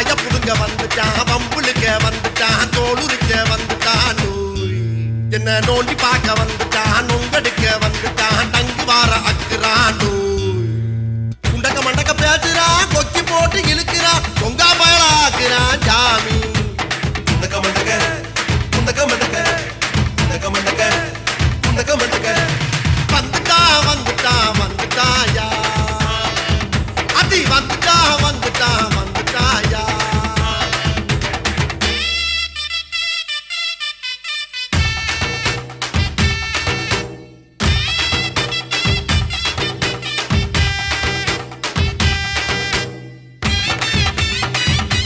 வாய புடுங்க வந்துட்டான் வம்புளுக்க வந்துட்டான் தோளுரிக்க வந்துட்டான் என்ன நோண்டி பார்க்க வந்துட்டான் நொங்கடிக்க வந்துட்டான் தங்கி வார அக்குறான் குண்டக்க மண்டக்க பேசுறான் கொக்கி போட்டு இழுக்கிறான் பொங்கா பயலாக்குறான் சாமி